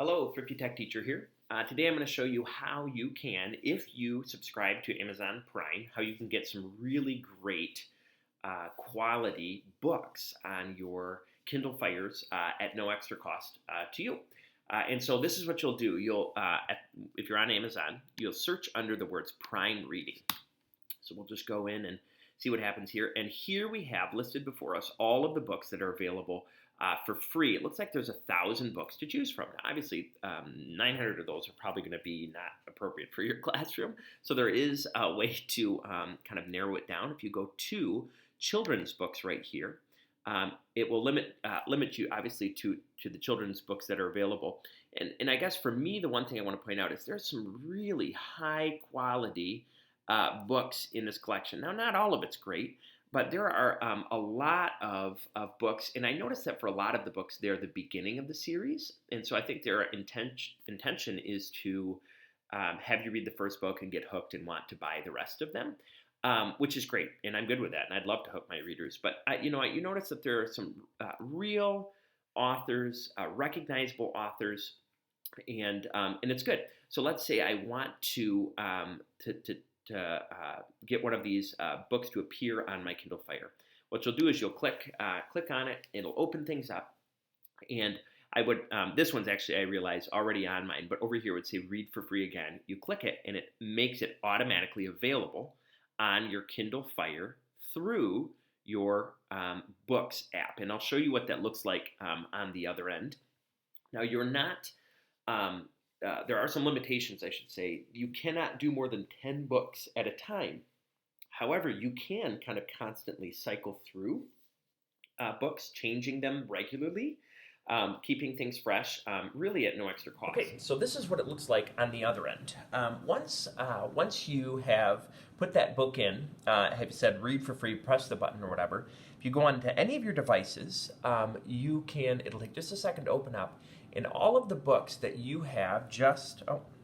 Hello, Thrifty Tech Teacher here. Today I'm going to show you how you can, if you subscribe to Amazon Prime, how you can get some really great quality books on your Kindle Fires at no extra cost to you. And so this is what you'll do. If you're on Amazon, you'll search under the words Prime Reading. So we'll just go in and see what happens here. And here we have listed before us all of the books that are available for free. It looks like there's 1,000 books to choose from. Now, obviously, 900 of those are probably going to be not appropriate for your classroom. So there is a way to kind of narrow it down. If you go to children's books right here, it will limit you obviously to the children's books that are available. And I guess for me, the one thing I want to point out is there's some really high quality books in this collection. Now, not all of it's great, but there are a lot of books, and I noticed that for a lot of the books, they're the beginning of the series, and so I think their intention is to have you read the first book and get hooked and want to buy the rest of them, which is great, and I'm good with that, and I'd love to hook my readers. But you notice that there are some real authors, recognizable authors, and it's good. So let's say I want to get one of these books to appear on my Kindle Fire. What you'll do is you'll click on it. It'll open things up, and I would this one's actually, I realize, already on mine, but over here it would say read for free again. You click it, and it makes it automatically available on your Kindle Fire through your Books app, and I'll show you what that looks like on the other end. Now, you're not there are some limitations, I should say. You cannot do more than 10 books at a time. However, you can kind of constantly cycle through books, changing them regularly, keeping things fresh, really at no extra cost. Okay, so this is what it looks like on the other end. Once you have put that book in, have said read for free, press the button or whatever, if you go on to any of your devices, it'll take just a second to open up, and all of the books that you have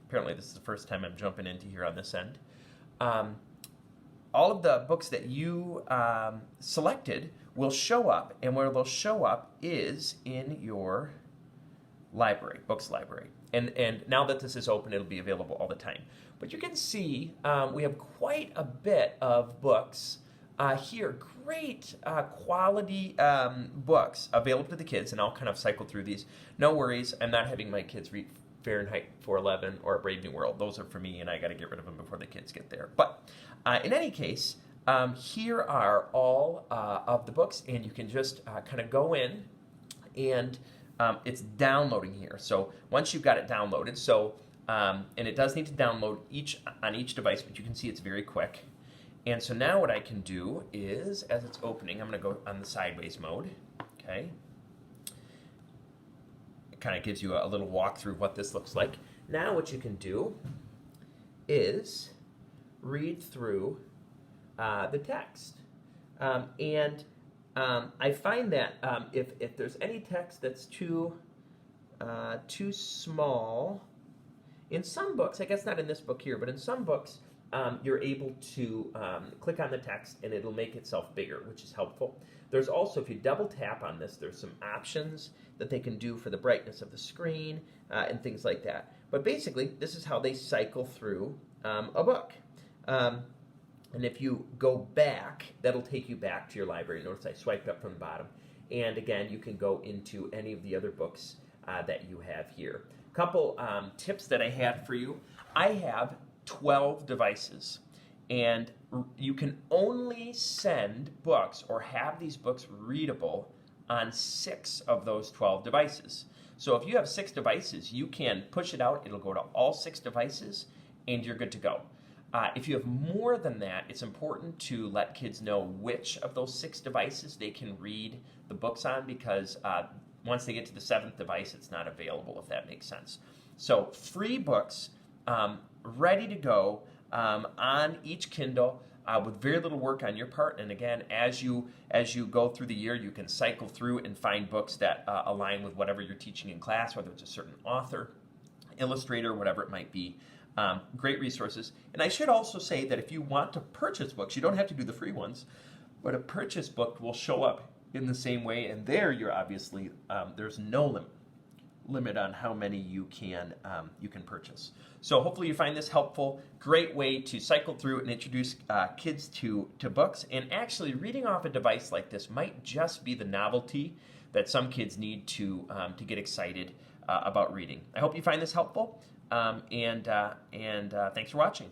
apparently this is the first time I'm jumping into here on this end. All of the books that you selected will show up, and where they'll show up is in your library, books library. And now that this is open, it'll be available all the time. But you can see we have quite a bit of books here. Great quality books available to the kids, and I'll kind of cycle through these. No worries, I'm not having my kids read Fahrenheit 411 or A Brave New World. Those are for me, and I got to get rid of them before the kids get there. But in any case, here are all of the books, and you can just kind of go in, and it's downloading here. So once you've got it downloaded, and it does need to download on each device, but you can see it's very quick. And so now what I can do is, as it's opening, I'm going to go on the sideways mode. Okay. It kind of gives you a little walkthrough of what this looks like. Now what you can do is read through the text. I find that if there's any text that's too small, in some books, I guess not in this book here, but in some books, you're able to click on the text and it'll make itself bigger, which is helpful. There's also, if you double tap on this, there's some options that they can do for the brightness of the screen and things like that. But basically, this is how they cycle through a book. And if you go back, that'll take you back to your library. Notice I swiped up from the bottom. And again, you can go into any of the other books that you have here. Couple tips that I had for you. I have 12 devices, and you can only send books or have these books readable on 6 of those 12 devices. So if you have 6 devices, you can push it out, it'll go to all 6 devices, and you're good to go. If you have more than that, it's important to let kids know which of those 6 devices they can read the books on, because once they get to the 7th device, it's not available, if that makes sense. So free books, ready to go on each Kindle with very little work on your part. And again, as you go through the year, you can cycle through and find books that align with whatever you're teaching in class, whether it's a certain author, illustrator, whatever it might be. Great resources. And I should also say that if you want to purchase books, you don't have to do the free ones, but a purchase book will show up in the same way, and there you're obviously, there's no limit. limit on how many you can purchase. So hopefully you find this helpful. Great way to cycle through and introduce kids to books. And actually, reading off a device like this might just be the novelty that some kids need to get excited about reading. I hope you find this helpful, and thanks for watching.